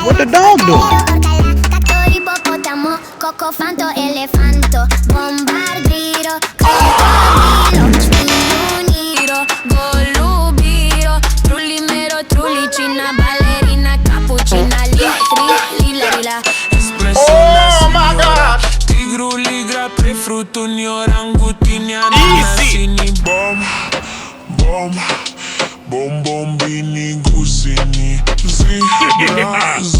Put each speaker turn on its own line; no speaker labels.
What the dog doing?
Cocofanto, elefanto, bombardiro, crocodilo, spinuniro, golubiro, trullimero, trullicina, ballerina, cappuccina, lila, lila.
Oh my God!
Tigru, ligra, pe frutuni, orangutini, ananasini. Bom, bom, bom, bombini, gusini, zebra.